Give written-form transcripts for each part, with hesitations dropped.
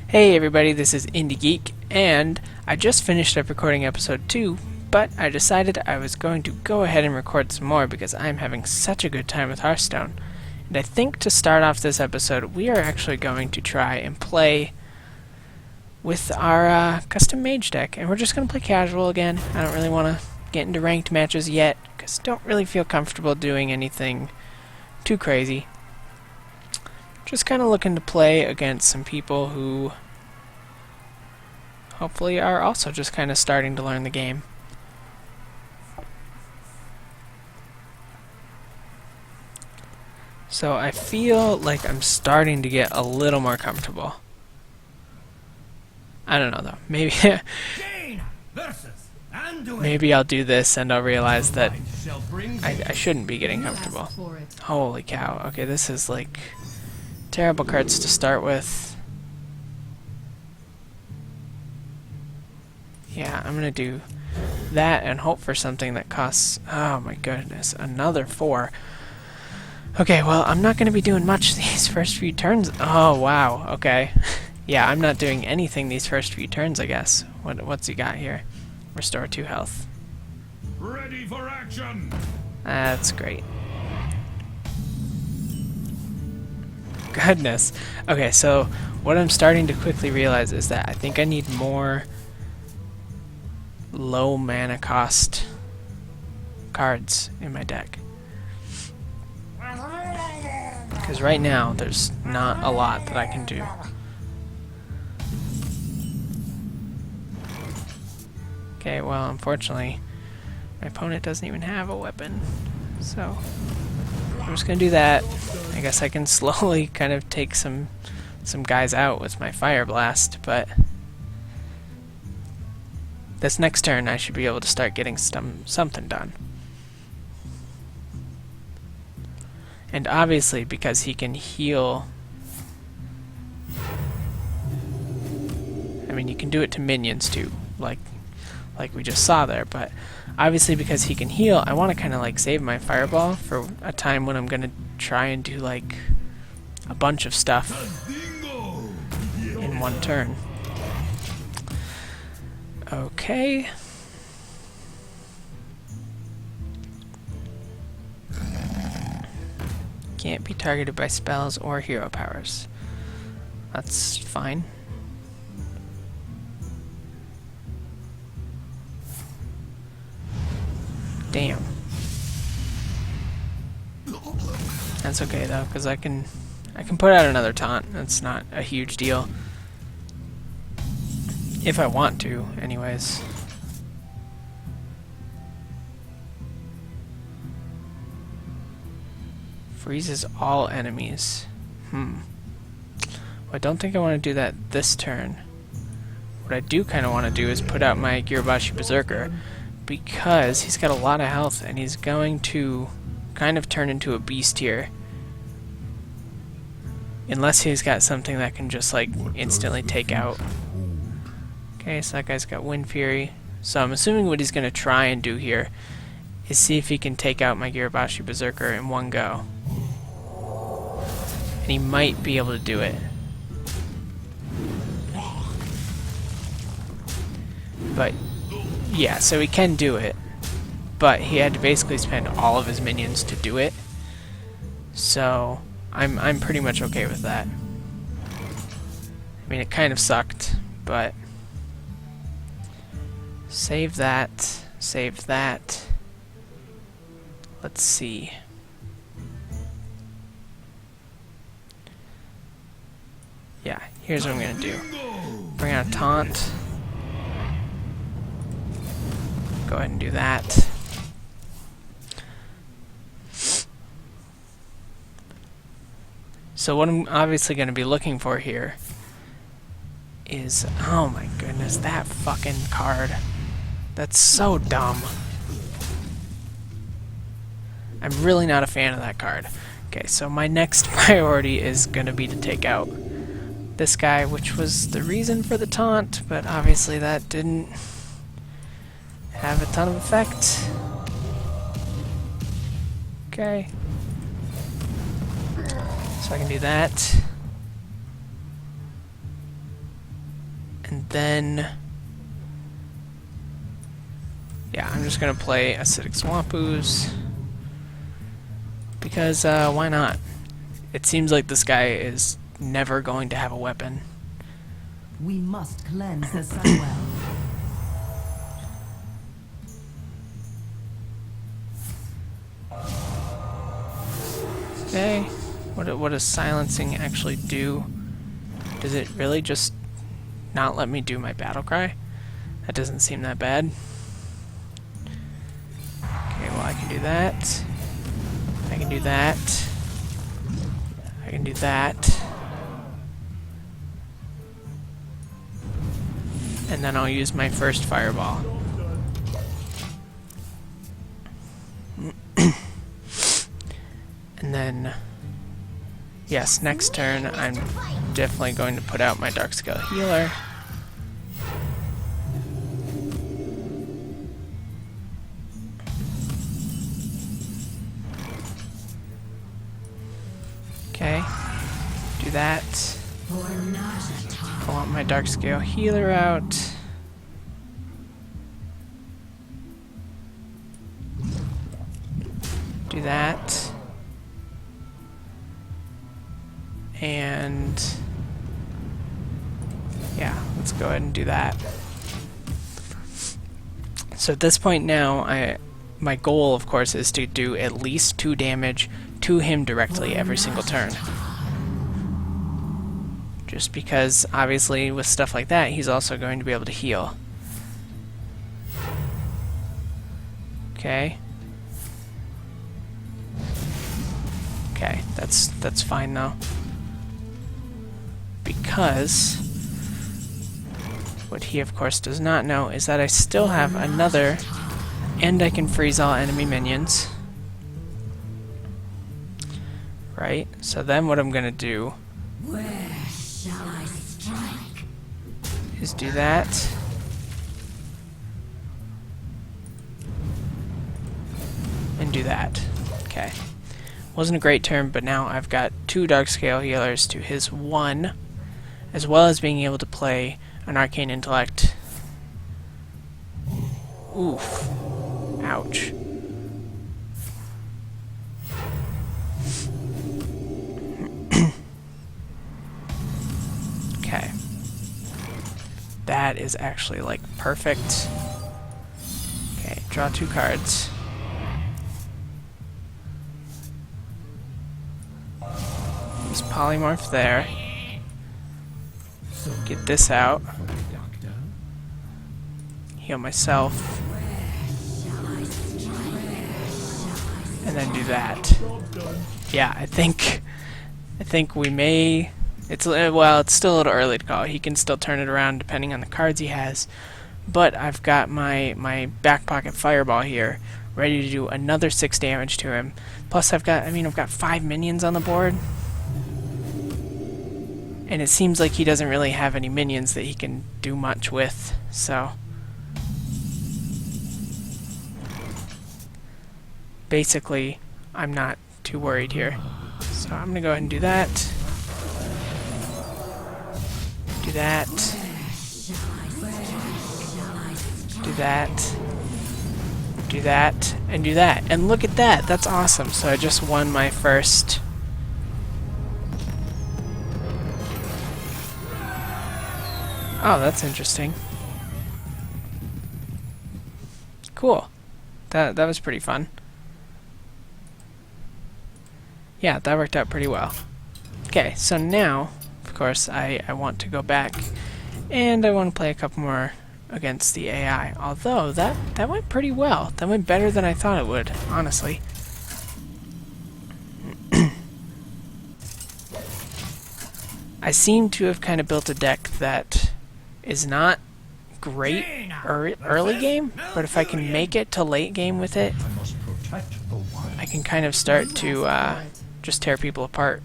Hey everybody, this is IndieGeek, and I just finished up recording episode 2, but I decided I was going to go ahead and record some more because I'm having such a good time with Hearthstone. And I think to start off this episode, we are actually going to try and play with our custom Mage deck, and we're just going to play casual again. I don't really want to get into ranked matches yet, because I don't really feel comfortable doing anything too crazy. Just kind of looking to play against some people who hopefully are also just kind of starting to learn the game. So I feel like I'm starting to get a little more comfortable. I don't know though. Maybe I'll do this and I'll realize that I shouldn't be getting comfortable. Holy cow. Okay, this is like terrible cards to start with. Yeah, I'm gonna do that and hope for something that costs, oh my goodness, another 4. Okay, well, I'm not gonna be doing much these first few turns. Oh, wow, okay. Yeah, I'm not doing anything these first few turns, I guess. What's he got here? Restore 2 health. Ready for action. That's great. Goodness. Okay, so what I'm starting to quickly realize is that I think I need more low mana cost cards in my deck. Because right now, there's not a lot that I can do. Okay, well, unfortunately, my opponent doesn't even have a weapon, so I'm just gonna do that. I guess I can slowly kind of take some guys out with my Fire Blast, but this next turn I should be able to start getting something done. And obviously, because he can heal, I mean, you can do it to minions too, like we just saw there, but obviously because he can heal, I want to kind of like save my Fireball for a time when I'm going to try and do like a bunch of stuff in one turn. Okay. Can't be targeted by spells or hero powers. That's fine. Damn. That's okay though, because I can put out another taunt. That's not a huge deal. If I want to, anyways. Freezes all enemies. Well, I don't think I want to do that this turn. What I do kind of want to do is put out my Girabashi Berserker, because he's got a lot of health and he's going to kind of turn into a beast here. Unless he's got something that can just like instantly take out. Okay, so that guy's got Wind Fury. So I'm assuming what he's going to try and do here is see if he can take out my Girabashi Berserker in one go. And he might be able to do it. But yeah, so he can do it, but he had to basically spend all of his minions to do it. So I'm pretty much okay with that. I mean, it kind of sucked, but save that, save that. Let's see. Yeah, here's what I'm gonna do. Bring out a taunt. Go ahead and do that. So what I'm obviously going to be looking for here is, oh my goodness, that fucking card. That's so dumb. I'm really not a fan of that card. Okay, so my next priority is going to be to take out this guy, which was the reason for the taunt, but obviously that didn't have a ton of effect. Okay. So I can do that. And then, yeah, I'm just gonna play Acidic Swamp Ooze because why not? It seems like this guy is never going to have a weapon. We must cleanse the Sunwell. Okay, what does silencing actually do? Does it really just not let me do my battle cry? That doesn't seem that bad. Okay, well I can do that. I can do that. I can do that. And then I'll use my first fireball. And then, yes, next turn I'm definitely going to put out my Darkscale Healer. Okay, do that. I want my Darkscale Healer out. Do that. And yeah, let's go ahead and do that. So at this point now, my goal, of course, is to do at least 2 damage to him directly every single turn. Just because, obviously, with stuff like that, he's also going to be able to heal. Okay. Okay, that's fine though. Because what he of course does not know is that I still have another, and I can freeze all enemy minions. Right? So then what I'm gonna do is do that. And do that. Okay. Wasn't a great turn, but now I've got 2 Darkscale Healers to his 1, as well as being able to play an Arcane Intellect. Oof. Ouch. Okay. That is actually, like, perfect. Okay, draw 2 cards. Use Polymorph there. Get this out. Heal myself. And then do that. Yeah, I think we may... well, it's still a little early to call. He can still turn it around depending on the cards he has. But I've got my back pocket fireball here, ready to do another 6 damage to him. Plus I've got 5 minions on the board. And it seems like he doesn't really have any minions that he can do much with, so... Basically, I'm not too worried here. So I'm gonna go ahead and do that. Do that. Do that. Do that. And do that. And look at that! That's awesome. So I just won my first... Oh, that's interesting. Cool. That was pretty fun. Yeah, that worked out pretty well. Okay, so now, of course, I want to go back, and I want to play a couple more against the AI. Although, that went pretty well. That went better than I thought it would, honestly. I seem to have kind of built a deck that is not great early game, but if I can make it to late game with it, I can kind of start to just tear people apart.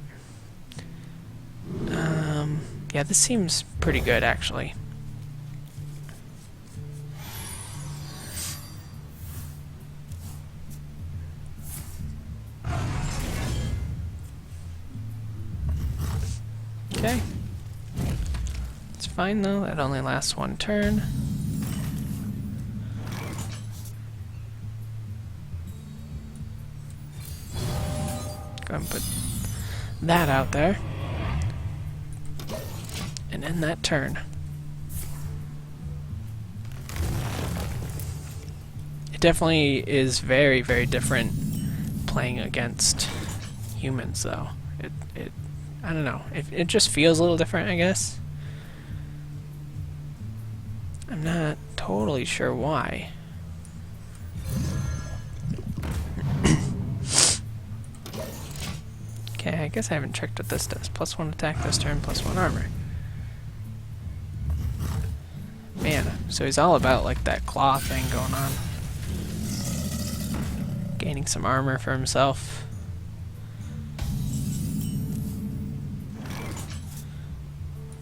Yeah, this seems pretty good, actually. Okay. Let's fine though, that only lasts one turn. Go ahead and put that out there. And end that turn. It definitely is very, very different playing against humans though. I don't know. It just feels a little different, I guess. I'm not totally sure why. Okay, I guess I haven't checked what this does. +1 attack this turn, +1 armor. Man, so he's all about like that claw thing going on. Gaining some armor for himself.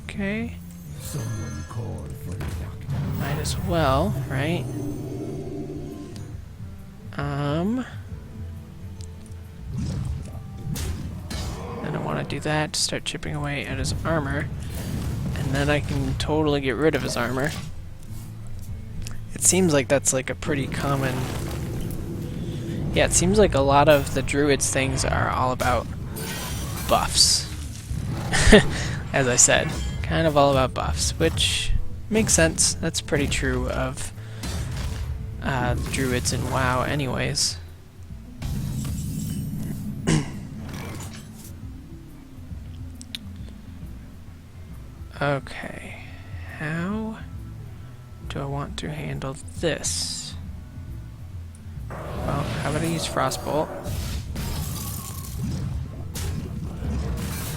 Okay. Someone called for the doctor. Might as well, right? Then I want to do that to start chipping away at his armor. And then I can totally get rid of his armor. It seems like that's like a pretty common... Yeah, it seems like a lot of the druids things are all about buffs. As I said, kind of all about buffs, which makes sense. That's pretty true of druids in WoW anyways. Okay, how do I want to handle this? Well, how about I use Frostbolt?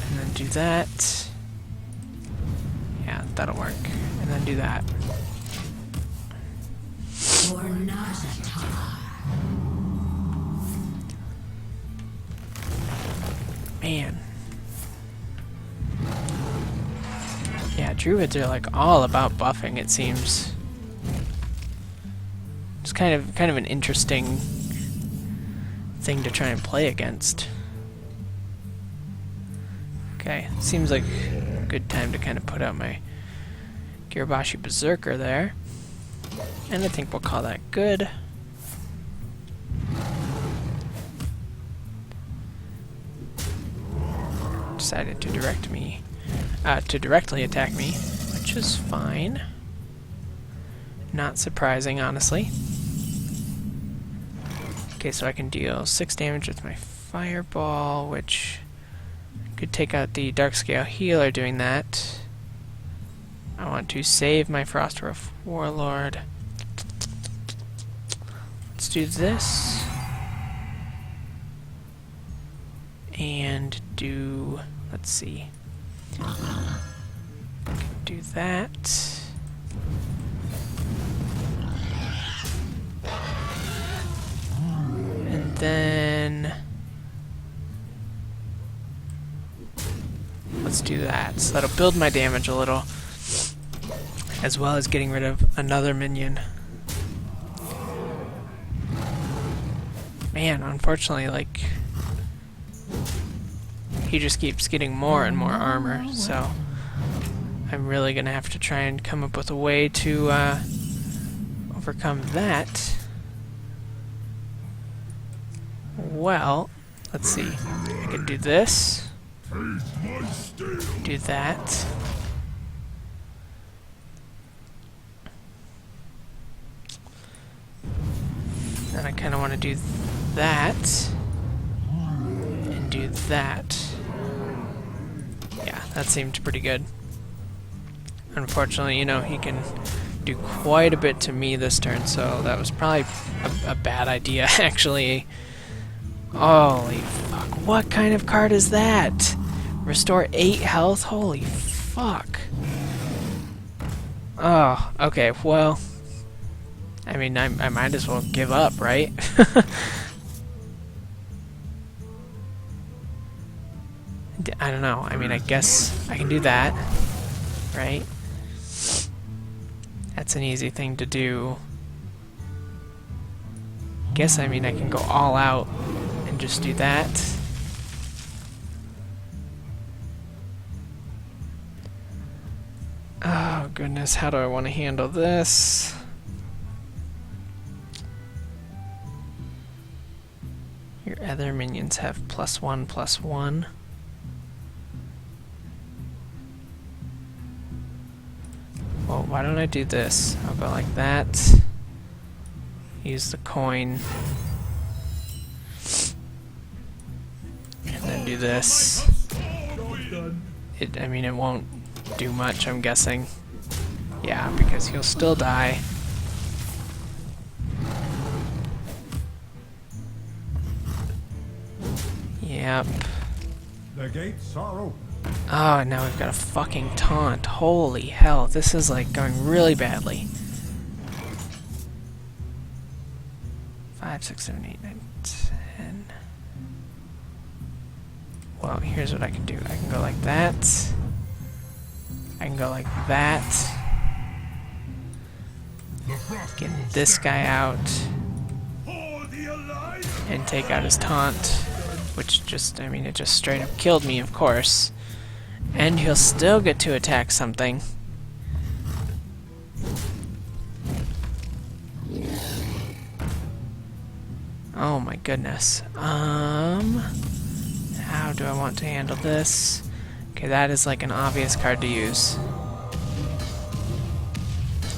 And then do that. Yeah, that'll work. And then do that. Or not at all. Man. Yeah, druids are like all about buffing, it seems. It's kind of an interesting thing to try and play against. Okay, seems like a good time to kind of put out my Girabashi Berserker there. And I think we'll call that good. Decided to directly attack me, which is fine. Not surprising, honestly. Okay, so I can deal 6 damage with my Fireball, which could take out the Darkscale Healer doing that. I want to save my Frostroof Warlord. Let's do this. And do... let's see. Do that. And then... let's do that. So that'll build my damage a little. As well as getting rid of another minion. Man, unfortunately, like... he just keeps getting more and more armor, so... I'm really gonna have to try and come up with a way to, overcome that. Well, let's see. I can do this. Do that. Then I kind of want to do that. And do that. Yeah, that seemed pretty good. Unfortunately, you know, he can do quite a bit to me this turn, so that was probably a bad idea, actually. Holy fuck, what kind of card is that? Restore 8 health? Holy fuck. Oh, okay, well... I mean, I might as well give up, right? I don't know, I mean, I guess I can do that, right? That's an easy thing to do. Guess, I mean, I can go all out and just do that. Oh goodness, how do I want to handle this? Your other minions have +1/+1. Well, why don't I do this? I'll go like that. Use the coin. And then do this. I mean, it won't do much, I'm guessing. Yeah, because he'll still die. Yep. The gates are open. Oh, now we've got a fucking taunt. Holy hell, this is like going really badly. 5, 6, 7, 8, 9, 10. Well, here's what I can do. I can go like that. I can go like that. Get this guy out. And take out his taunt. Which just, I mean, it just straight up killed me, of course. And he'll still get to attack something. Oh my goodness. How do I want to handle this? Okay, that is like an obvious card to use.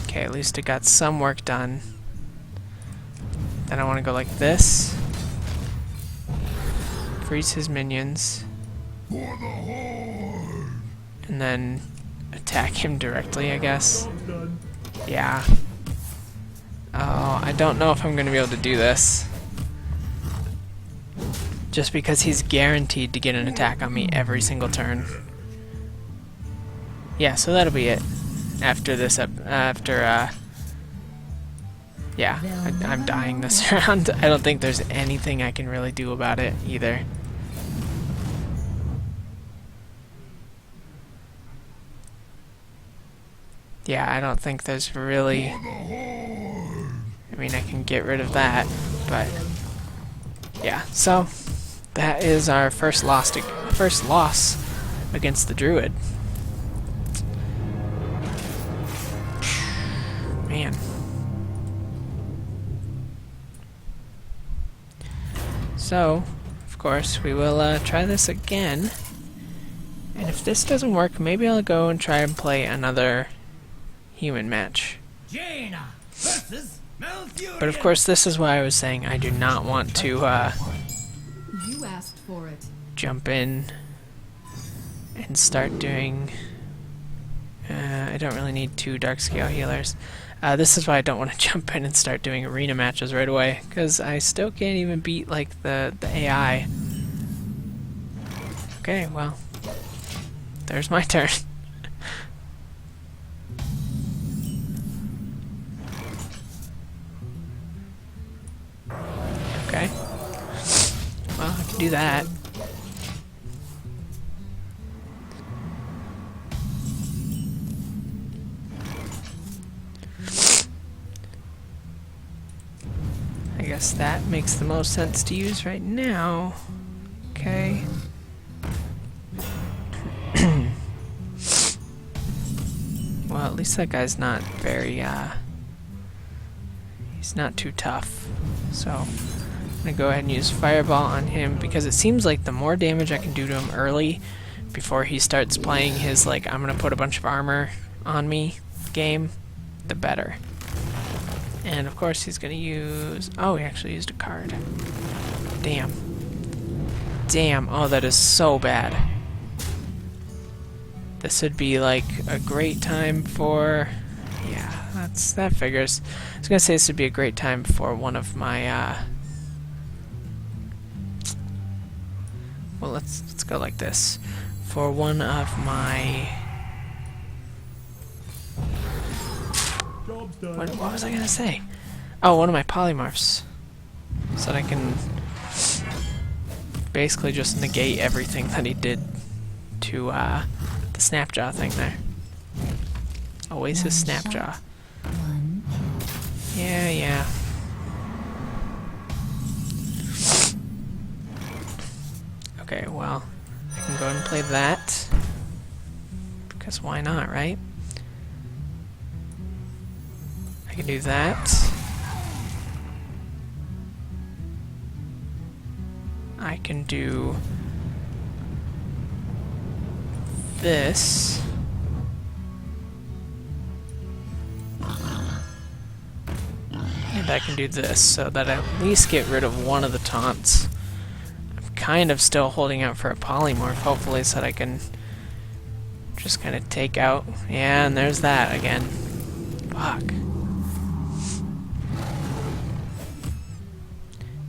Okay, at least it got some work done. Then I want to go like this. Freeze his minions. And then attack him directly, I guess. Yeah. Oh, I don't know if I'm going to be able to do this. Just because he's guaranteed to get an attack on me every single turn. Yeah, so that'll be it. After this, yeah, I'm dying this round. I don't think there's anything I can really do about it either. Yeah, I don't think there's really... I mean, I can get rid of that, but... Yeah, so... That is our first loss against the Druid. Man. So, of course, we will try this again. And if this doesn't work, maybe I'll go and try and play another human match. Jaina versus Malfurion. But of course, this is why I was saying I do not want to You asked for it. jump in and start doing... I don't really need 2 Dark Scale healers. This is why I don't want to jump in and start doing arena matches right away, because I still can't even beat, like, the AI. Okay, well, there's my turn. Okay. Well, I can do that. I guess that makes the most sense to use right now. Okay. Well, at least that guy's not very, he's not too tough. So, I'm gonna go ahead and use Fireball on him, because it seems like the more damage I can do to him early, before he starts playing his, like, I'm gonna put a bunch of armor on me game, the better. And of course he's gonna use... Oh, he actually used a card. Damn. Damn. Oh, that is so bad. This would be like a great time for... Yeah, that figures. I was gonna say this would be a great time for one of my... Well, let's go like this. For one of my... What was I gonna say? Oh, one of my polymorphs. So that I can basically just negate everything that he did to the Snapjaw thing there. Always his Snapjaw. Yeah. Okay, well, I can go ahead and play that. Because why not, right? can do that. I can do this. And I can do this, so that I at least get rid of one of the taunts. I'm kind of still holding out for a polymorph, hopefully, so that I can just kind of take out... Yeah, and there's that again. Fuck.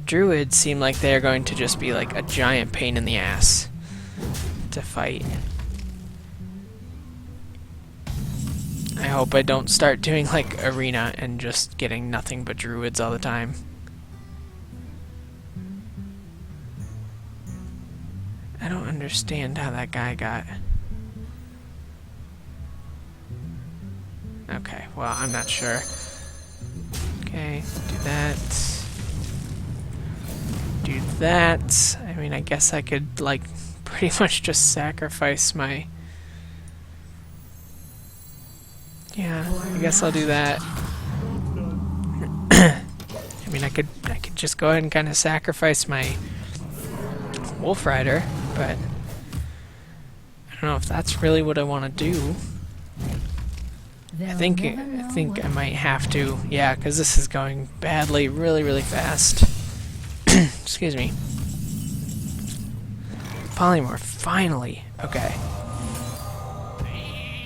Druids seem like they're going to just be like a giant pain in the ass to fight. I hope I don't start doing like arena and just getting nothing but druids all the time. I don't understand how that guy got... Okay, well, I'm not sure. Okay, do that. Do that. I mean, I guess I could, like, pretty much just sacrifice my... Yeah, I guess I'll do that. I mean, I could just go ahead and kind of sacrifice my Wolf Rider, but I don't know if that's really what I want to do. I think I might have to, yeah, because this is going badly, really, really fast. Excuse me. Polymorph, finally. Okay.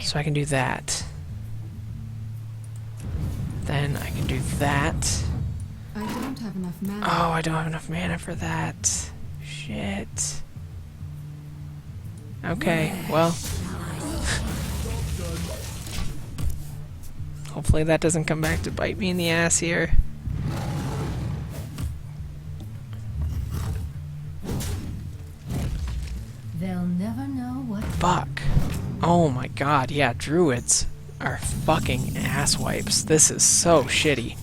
So I can do that. Then I can do that. I don't have enough mana. Oh, I don't have enough mana for that. Shit. Okay, well. Hopefully that doesn't come back to bite me in the ass here. They'll never know what. Fuck. Oh my god, yeah, druids are fucking asswipes. This is so shitty.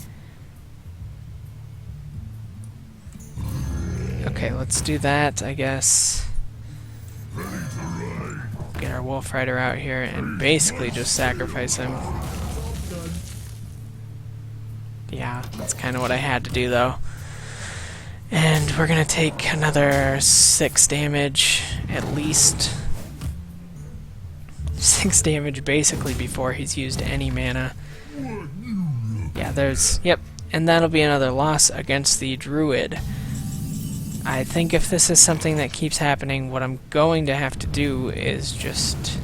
Okay, let's do that, I guess. Get our Wolf Rider out here and basically just sacrifice him. Yeah, that's kind of what I had to do, though. And we're gonna take another 6 damage, at least. 6 damage, basically, before he's used any mana. Yeah, there's... Yep, and that'll be another loss against the Druid. I think if this is something that keeps happening, what I'm going to have to do is just...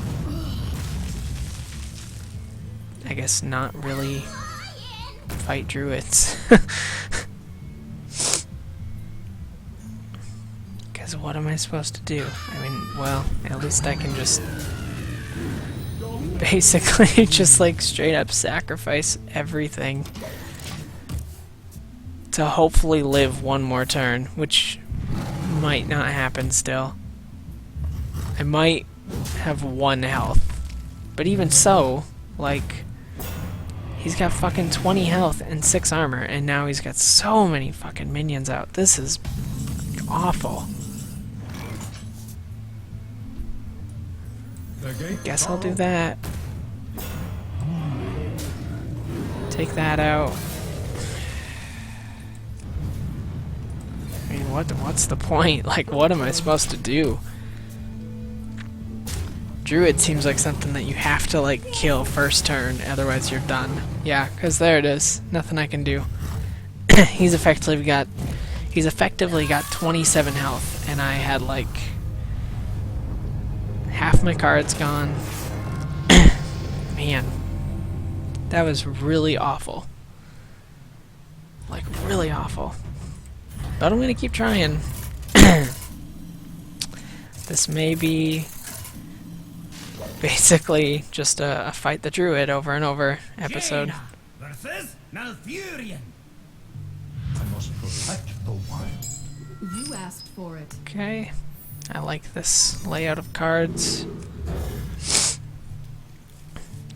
I guess not really fight druids. Because what am I supposed to do? I mean, well, at least I can just basically just like straight up sacrifice everything to hopefully live one more turn, which might not happen still. I might have 1 health. But even so, like, he's got fucking 20 health and 6 armor, and now he's got so many fucking minions out. This is awful. Guess I'll do that. Take that out. I mean, what's the point? Like, what am I supposed to do? Druid seems like something that you have to, like, kill first turn, otherwise you're done. Yeah, because there it is. Nothing I can do. He's effectively got 27 health, and I had, like, half my cards gone. Man. That was really awful. Like, really awful. But I'm gonna keep trying. This may be basically just a fight the druid over and over episode. Jaina versus Malfurion. I must protect the wild. You asked for it. Okay. I like this layout of cards.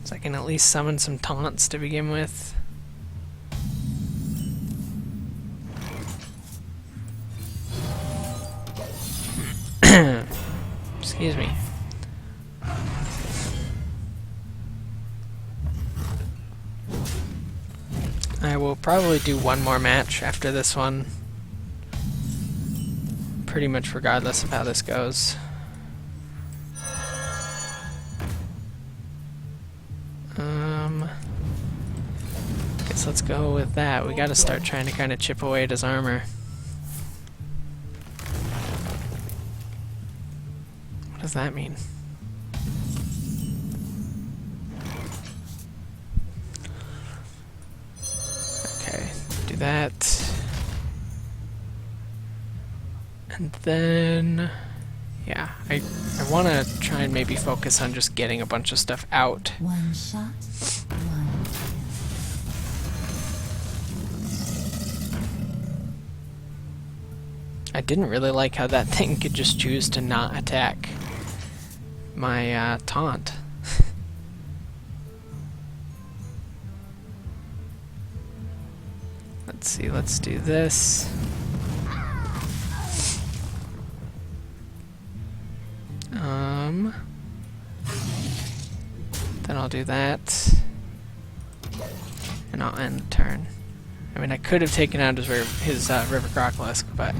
So I can at least summon some taunts to begin with. Excuse me. I will probably do one more match after this one. Pretty much regardless of how this goes. Guess let's go with that. We gotta start trying to kind of chip away at his armor. What does that mean? Okay, do that. And then, yeah, I want to try and maybe focus on just getting a bunch of stuff out. One shot, one kill. I didn't really like how that thing could just choose to not attack my taunt. Let's see, let's do this. Then I'll do that. And I'll end the turn. I mean, I could have taken out his River Crocolisk, but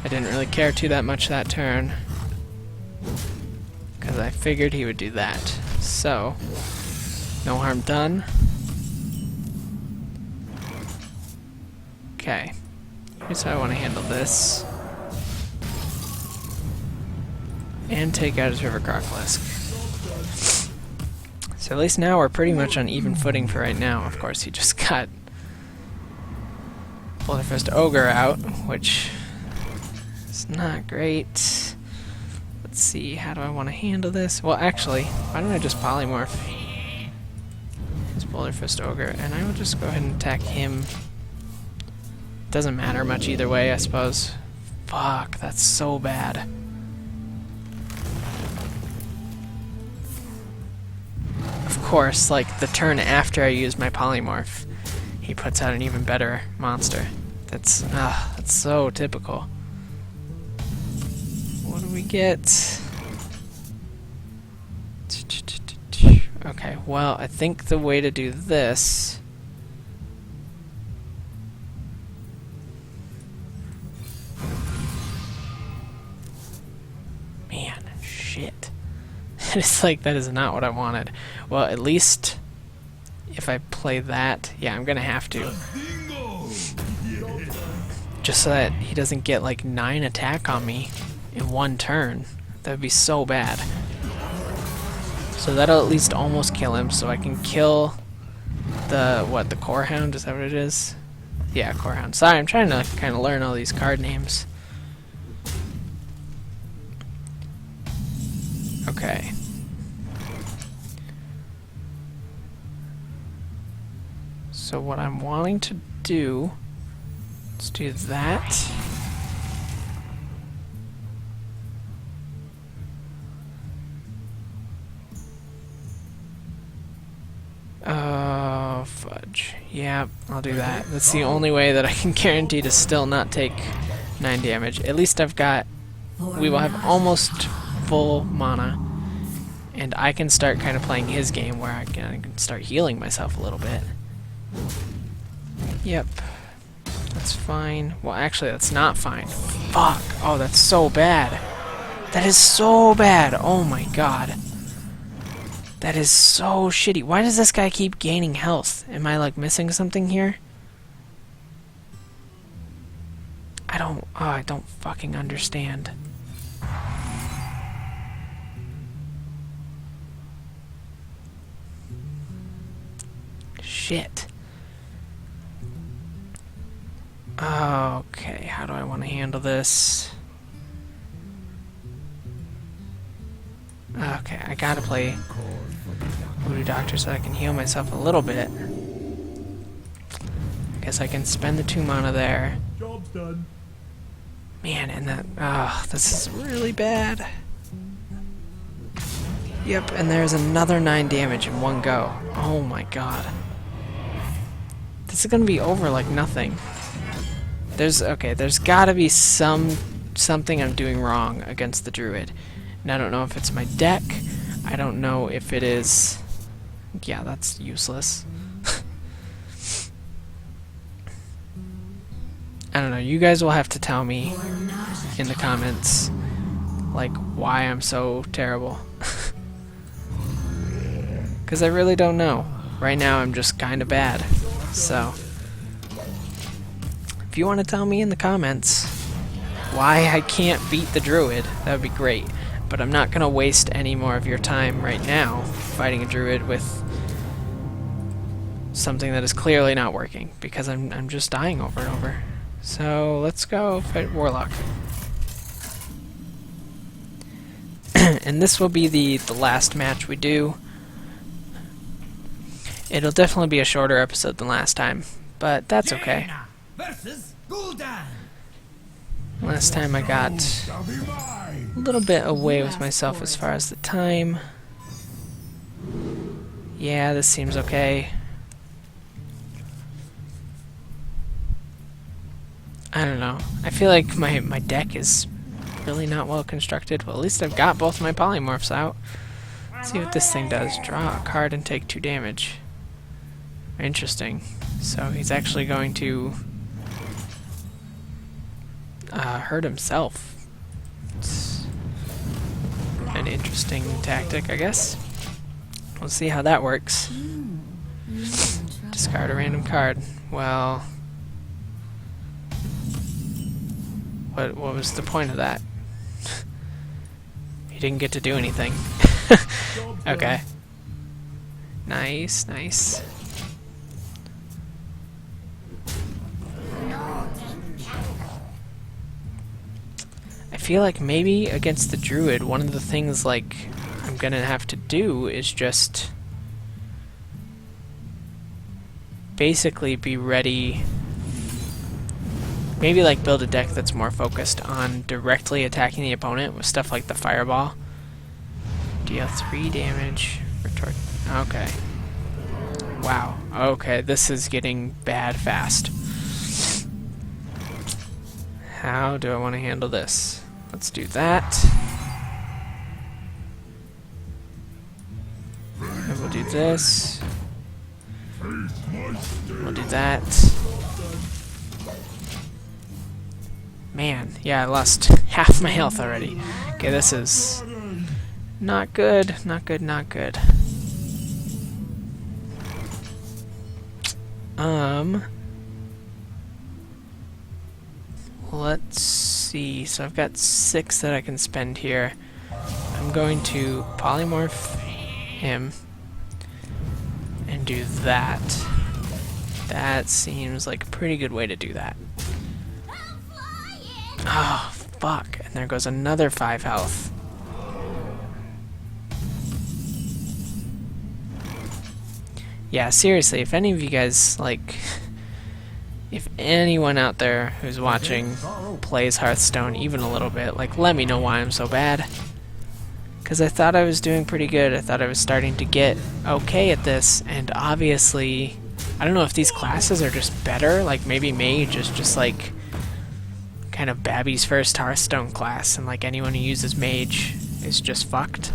I didn't really care too that much that turn. Because I figured he would do that. So, no harm done. Okay. Here's how I want to handle this. And take out his River Crocolisk. So at least now we're pretty much on even footing for right now. Of course, he just got Bloodthirst Ogre out, which is not great. Let's see, how do I want to handle this? Well, actually, why don't I just polymorph his Bloodthirst Ogre, and I will just go ahead and attack him. Doesn't matter much either way, I suppose. Fuck, that's so bad. Of course, like, the turn after I use my polymorph, he puts out an even better monster. That's so typical. What do we get? Okay, well, I think the way to do this... Man, shit. It's like, that is not what I wanted. Well, at least if I play that, yeah, I'm gonna have to. Just so that he doesn't get like 9 attack on me in one turn. That would be so bad. So that'll at least almost kill him, so I can kill the Core Hound, is that what it is? Yeah, Core Hound. Sorry, I'm trying to kind of learn all these card names. Okay. So what I'm wanting to do, let's do that. Oh, fudge. Yeah, I'll do that. That's the only way that I can guarantee to still not take 9 damage. At least I've got... We will have almost full mana. And I can start kind of playing his game where I can start healing myself a little bit. Yep. That's fine. Well, actually, that's not fine. Fuck. Oh, that's so bad. That is so bad. Oh my god. That is so shitty. Why does this guy keep gaining health? Am I, like, missing something here? I don't fucking understand. Shit. Okay, how do I want to handle this? Okay, I gotta play Voodoo Doctor so I can heal myself a little bit. I guess I can spend the 2 mana there. Job's done. Man, and that... this is really bad. Yep, and there's another 9 damage in one go. Oh my god. This is gonna be over like nothing. There's gotta be something I'm doing wrong against the Druid. And I don't know if it's my deck. I don't know if it is... Yeah, that's useless. I don't know, you guys will have to tell me in the comments, like, why I'm so terrible. Because I really don't know. Right now I'm just kind of bad. So, if you want to tell me in the comments why I can't beat the druid, that would be great. But I'm not going to waste any more of your time right now fighting a druid with something that is clearly not working, because I'm just dying over and over. So let's go fight warlock. And this will be the last match we do. It'll definitely be a shorter episode than last time, but that's okay. Versus Gul'dan. Last time I got a little bit away with myself as far as the time. Yeah, this seems okay. I don't know. I feel like my deck is really not well constructed. Well, at least I've got both my polymorphs out. Let's see what this thing does. Draw a card and take 2 damage. Interesting. So he's actually going to hurt himself. It's an interesting tactic, I guess. We'll see how that works. Discard a random card. Well, what was the point of that? He didn't get to do anything. Okay. Nice, nice. I feel like maybe against the druid, one of the things like I'm gonna have to do is just basically be ready. Maybe like build a deck that's more focused on directly attacking the opponent with stuff like the fireball. Deal 3 damage. Retort. Okay. Wow. Okay, this is getting bad fast. How do I want to handle this? Let's do that. And we'll do this. We'll do that. Man, yeah, I lost half my health already. Okay, this is not good, not good, not good. Let's see. So I've got 6 that I can spend here. I'm going to polymorph him and do that. That seems like a pretty good way to do that. Oh, fuck. And there goes another 5 health. Yeah, seriously, if any of you guys, like, if anyone out there who's watching plays Hearthstone even a little bit, like, let me know why I'm so bad. Because I thought I was doing pretty good. I thought I was starting to get okay at this, and obviously, I don't know if these classes are just better. Like, maybe Mage is just, like, kind of Babby's first Hearthstone class, and, like, anyone who uses Mage is just fucked.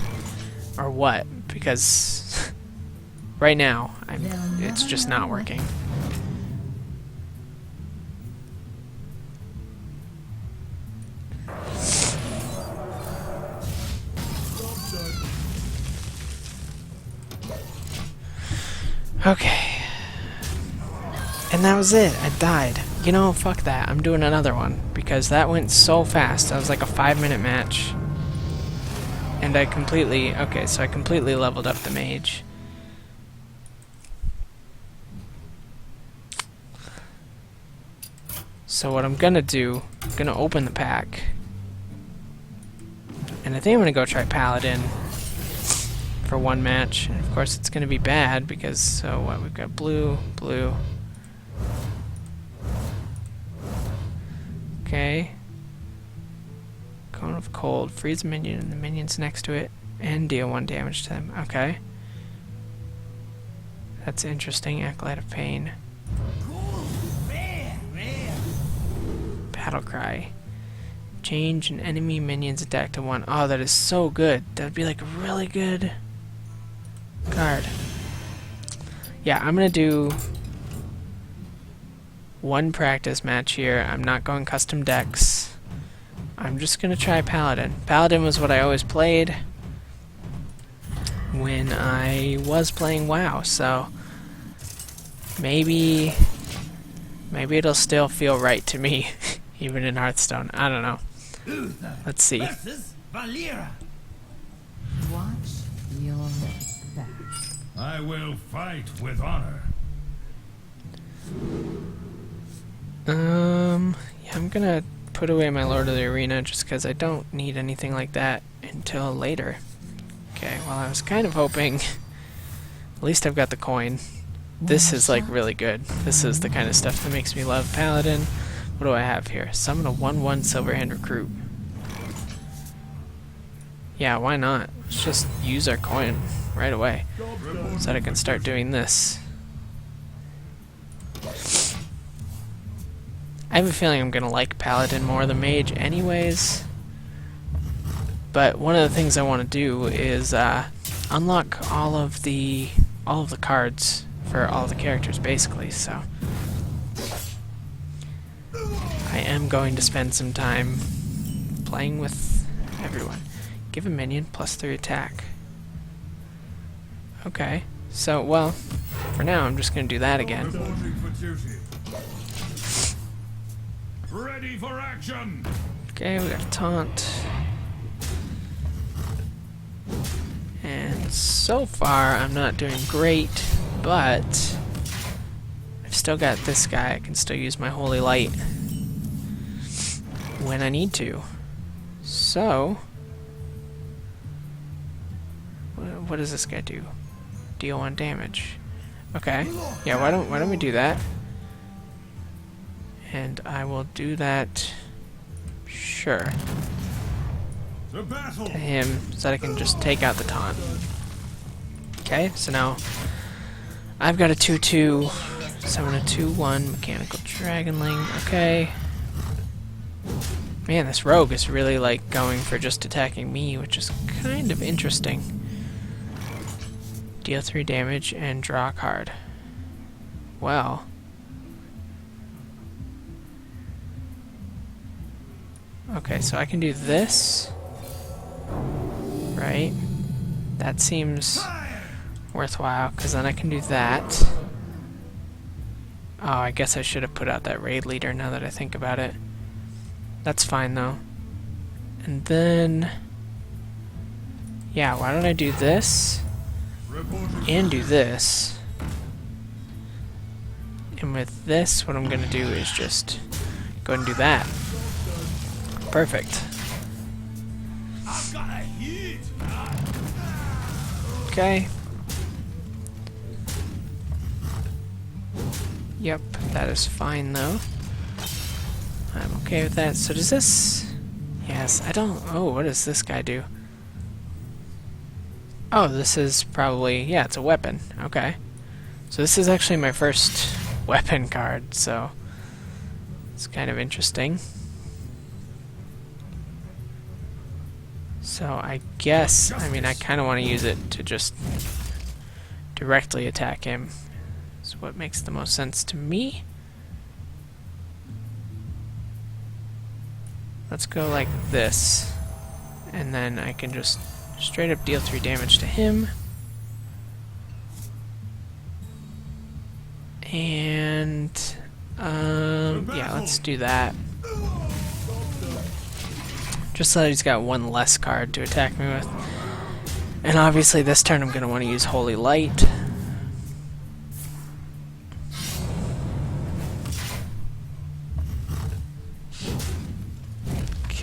Or what? Because right now, it's just not working. Okay. And that was it. I died. You know, fuck that. I'm doing another one. Because that went so fast. That was like a 5-minute match. And I completely... Okay, so I completely leveled up the Mage. So what I'm gonna do... I'm gonna open the pack. And I think I'm gonna go try Paladin for one match. And of course it's gonna be bad because, so what, we've got blue, blue. Okay. Cone of Cold, freeze a minion and the minions next to it, and deal 1 damage to them. Okay. That's interesting. Acolyte of Pain. Battle Cry. Change an enemy minion's attack to 1. Oh, that is so good. That would be like a really good card. Yeah, I'm gonna do one practice match here. I'm not going custom decks. I'm just gonna try Paladin. Paladin was what I always played when I was playing WoW, so maybe it'll still feel right to me, even in Hearthstone. I don't know. Let's see. Versus Valera. Watch your back. I will fight with honor. Yeah, I'm gonna put away my Lord of the Arena just because I don't need anything like that until later. Okay, well, I was kind of hoping. At least I've got the coin. This is like really good. This is the kind of stuff that makes me love Paladin. What do I have here? Summon a 1/1 Silverhand Recruit. Yeah, why not? Let's just use our coin right away so that I can start doing this. I have a feeling I'm gonna like Paladin more than Mage anyways. But one of the things I want to do is unlock all of the cards for all the characters basically, so I am going to spend some time playing with everyone. Give a minion +3 attack. Okay, so well, for now I'm just gonna do that again. Reporting for duty. Ready for action. Okay, we got a taunt. And so far I'm not doing great, but I've still got this guy. I can still use my Holy Light when I need to. So, what does this guy do? Deal 1 damage. Okay. Yeah, why don't we do that? And I will do that. Sure. To battle. To him, so that I can just take out the taunt. Okay, so now I've got a 2/2, summon a 2/1 Mechanical Dragonling. Okay. Man, this rogue is really like going for just attacking me, which is kind of interesting. Deal 3 damage and draw a card. Well. Okay, so I can do this. Right? That seems worthwhile, because then I can do that. Oh, I guess I should have put out that raid leader now that I think about it. That's fine though. And then, yeah, why don't I do this and do this? And with this, what I'm gonna do is just go ahead and do that. Perfect. I've got a hit. Okay. Yep, that is fine though. I'm okay with that. So does this... Yes, I don't... Oh, what does this guy do? Oh, this is probably... Yeah, it's a weapon. Okay. So this is actually my first weapon card, so... It's kind of interesting. So I guess... I mean, I kind of want to use it to just... directly attack him. That's what makes the most sense to me. Let's go like this, and then I can just straight up deal 3 damage to him. And, yeah, let's do that. Just so that he's got one less card to attack me with. And obviously this turn I'm going to want to use Holy Light.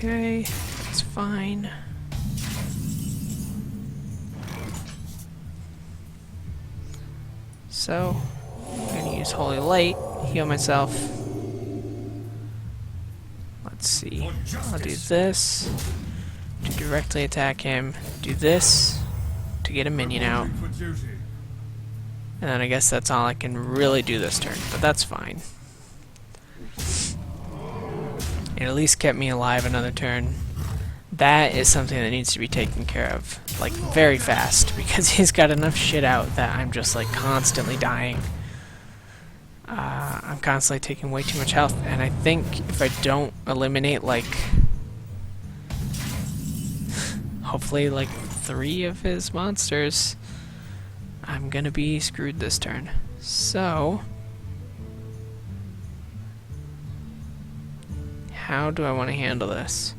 Okay, that's fine. So, I'm gonna use Holy Light, heal myself. Let's see. I'll do this to directly attack him. Do this to get a minion out. For duty. And then I guess that's all I can really do this turn, but that's fine. It at least kept me alive another turn. That is something that needs to be taken care of, like, very fast, because he's got enough shit out that I'm just, like, constantly dying. I'm constantly taking way too much health, and I think if I don't eliminate, like, hopefully, like, 3 of his monsters, I'm gonna be screwed this turn. So, how do I want to handle this?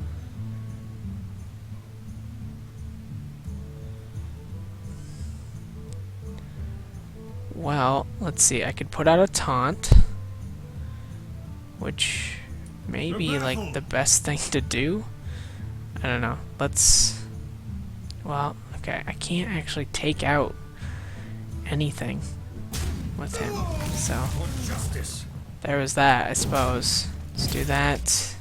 Well, let's see. I could put out a taunt, which may be like the best thing to do. I don't know. Let's. Well, okay. I can't actually take out anything with him, so there was that, I suppose. Let's do that.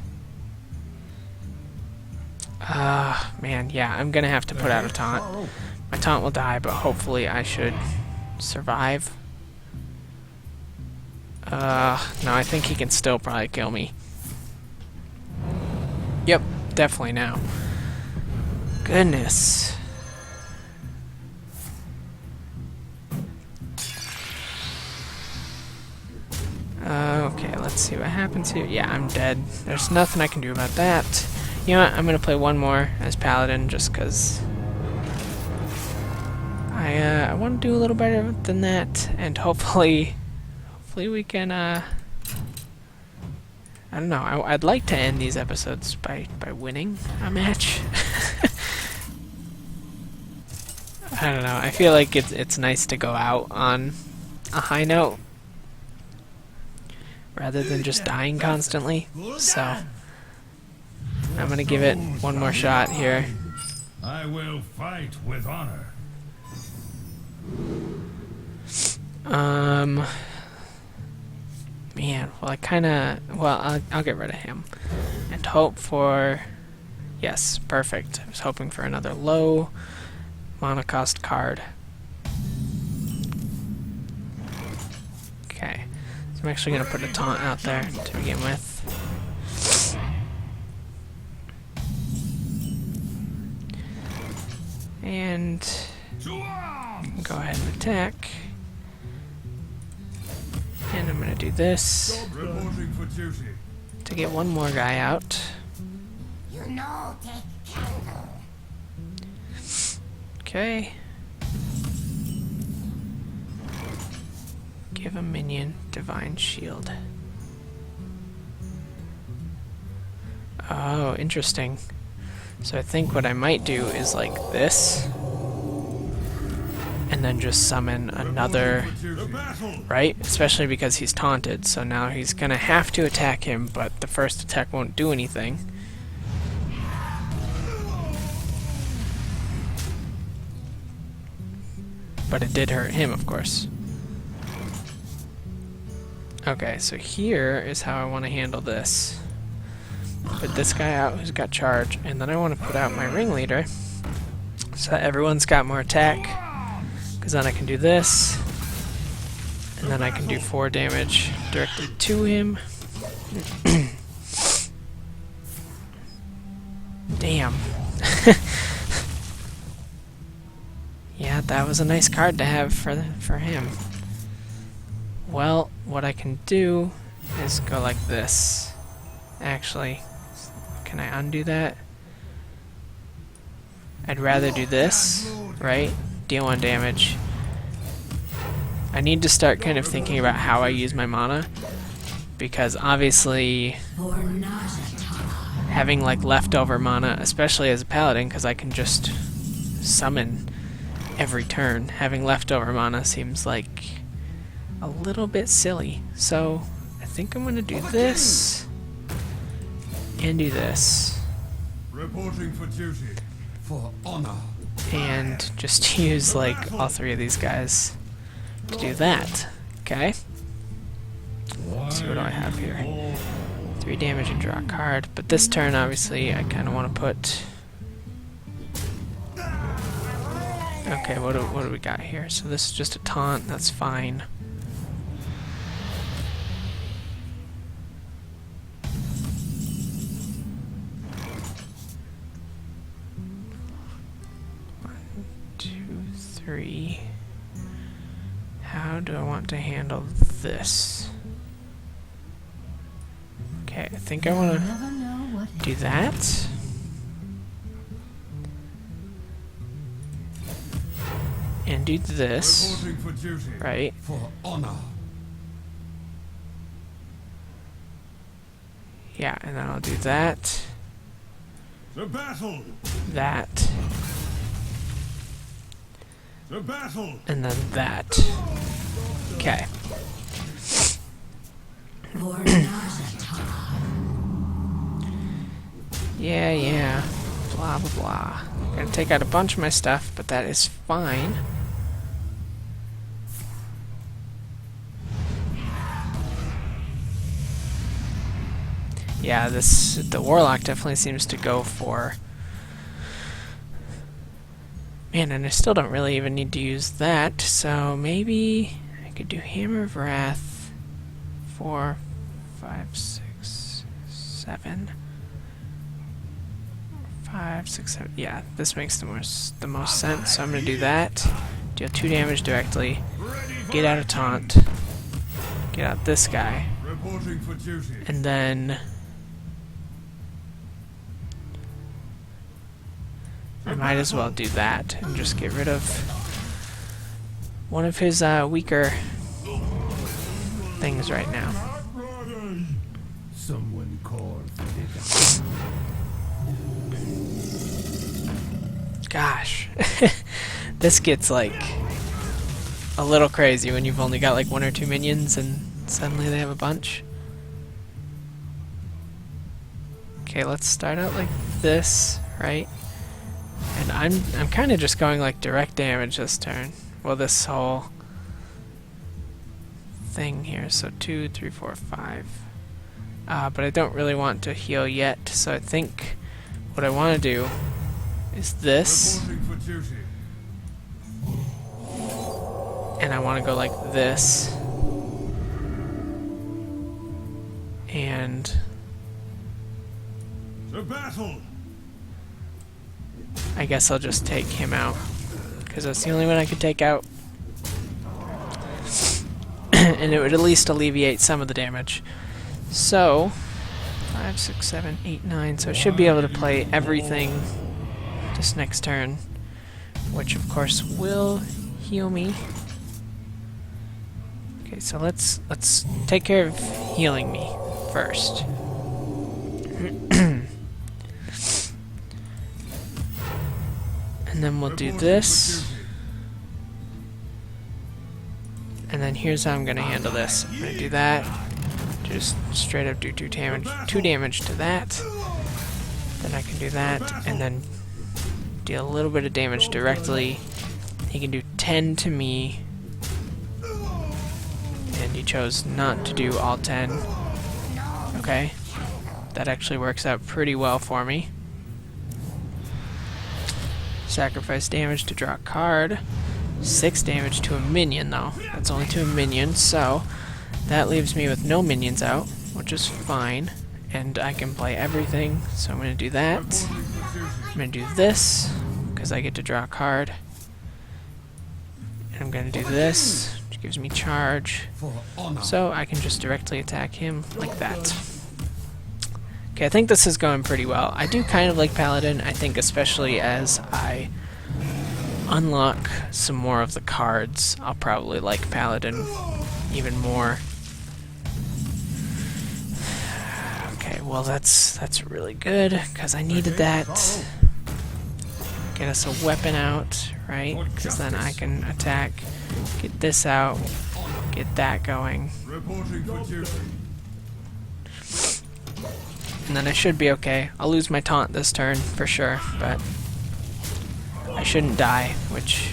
Man, yeah, I'm gonna have to put out a taunt. My taunt will die, but hopefully I should survive. No, I think he can still probably kill me. Yep, definitely now. Goodness. Okay, let's see what happens here. Yeah, I'm dead. There's nothing I can do about that. You know what? I'm gonna play one more as Paladin just because I want to do a little better than that, and hopefully we can. I don't know. I'd like to end these episodes by winning a match. I don't know. I feel like it's nice to go out on a high note rather than just dying constantly. So I'm gonna give it one more shot here. I will fight with honor. Man, well, I'll get rid of him and hope for, yes, perfect. I was hoping for another low mana cost card. Okay, so I'm actually gonna put a taunt out there to begin with. And go ahead and attack. And I'm gonna do this Reporting for duty. to get one more guy out. Okay. Give a minion Divine Shield. Oh, interesting. So I think what I might do is like this, and then just summon another, right? Especially because he's taunted, so now he's gonna have to attack him, but the first attack won't do anything. But it did hurt him, of course. Okay, so here is how I want to handle this. Put this guy out who's got charge, and then I want to put out my ringleader so that everyone's got more attack, because then I can do this, and then I can do 4 damage directly to him. Damn. Yeah, that was a nice card to have for him. Well, what I can do is go like this. Actually, can I undo that? I'd rather do this, right? Deal 1 damage. I need to start kind of thinking about how I use my mana, because obviously having like leftover mana, especially as a paladin, because I can just summon every turn, having leftover mana seems like a little bit silly. So I think I'm gonna do this and do this. Reporting for duty. For honor. And just use like all 3 of these guys to do that. Okay? Let's see what do I have here. 3 damage and draw a card. But this turn obviously I kinda wanna put. Okay, what do we got here? So this is just a taunt, that's fine. How do I want to handle this? Okay, I think I want to Never know what do that. And do this, Reporting for duty. right? For honor. Yeah, and then I'll do that, To battle. that, To battle. and then that. Okay. Yeah. Blah, blah, blah. Gonna take out a bunch of my stuff, but that is fine. Yeah, the Warlock definitely seems to go for... Man, and I still don't really even need to use that, so maybe I could do Hammer of Wrath. 4, 5, 6, 7... 5, 6, 7. Yeah, this makes the most sense. So I'm gonna do that. Deal 2 damage directly. Get out of taunt. Get out this guy, Reporting for duty. and then I might as well do that and just get rid of one of his weaker things right now. Someone called Gosh, this gets like a little crazy when you've only got like 1 or 2 minions and suddenly they have a bunch. Okay, let's start out like this, right? And I'm kind of just going like direct damage this turn. Well, this whole thing here. So 2, 3, 4, 5. But I don't really want to heal yet. So I think what I want to do is this, Reporting for duty. and I want to go like this, and To battle. I guess I'll just take him out, because that's the only one I could take out. And it would at least alleviate some of the damage. So, 5, 6, 7, 8, 9, so I should be able to play everything this next turn, which of course will heal me. Okay, so let's take care of healing me first. And then we'll do Reporting for this. duty. And then here's how I'm gonna handle this. I'm gonna do that. Just straight up do 2 damage to that. Then I can do that, and then deal a little bit of damage directly. He can do 10 to me. And he chose not to do all 10. Okay. That actually works out pretty well for me. Sacrifice damage to draw a card. 6 damage to a minion, though. That's only to a minion, so that leaves me with no minions out, which is fine. And I can play everything, so I'm going to do that. I'm going to do this, because I get to draw a card. And I'm going to do this, which gives me charge. for honor. So I can just directly attack him like that. Okay, I think this is going pretty well. I do kind of like Paladin, I think especially as I unlock some more of the cards, I'll probably like Paladin even more. Okay, well that's really good, because I needed that. Get us a weapon out, right? Because then I can attack, get this out, get that going. Reporting for duty. And then I should be okay. I'll lose my taunt this turn, for sure, but I shouldn't die, which...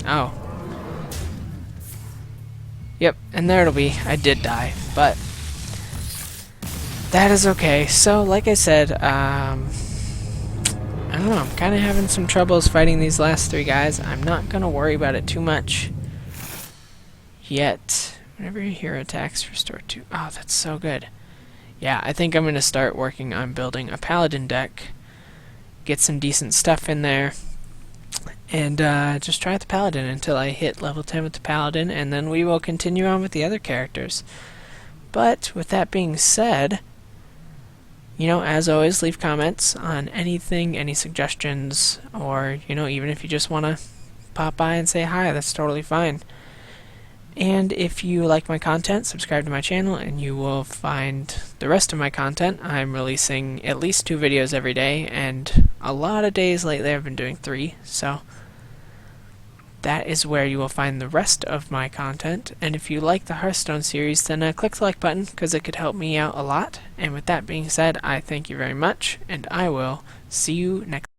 Oh. Yep, and there it'll be. I did die, but that is okay. So, like I said, I don't know, I'm kind of having some troubles fighting these last 3 guys. I'm not going to worry about it too much yet. Whenever your hero attacks, restore 2. Oh, that's so good. Yeah, I think I'm going to start working on building a Paladin deck, get some decent stuff in there, and just try the Paladin until I hit level 10 with the Paladin, and then we will continue on with the other characters. But with that being said, you know, as always, leave comments on anything, any suggestions, or, you know, even if you just want to pop by and say hi, that's totally fine. And if you like my content, subscribe to my channel and you will find the rest of my content. I'm releasing at least 2 videos every day, and a lot of days lately I've been doing 3, so that is where you will find the rest of my content. And if you like the Hearthstone series, then click the like button, because it could help me out a lot. And with that being said, I thank you very much, and I will see you next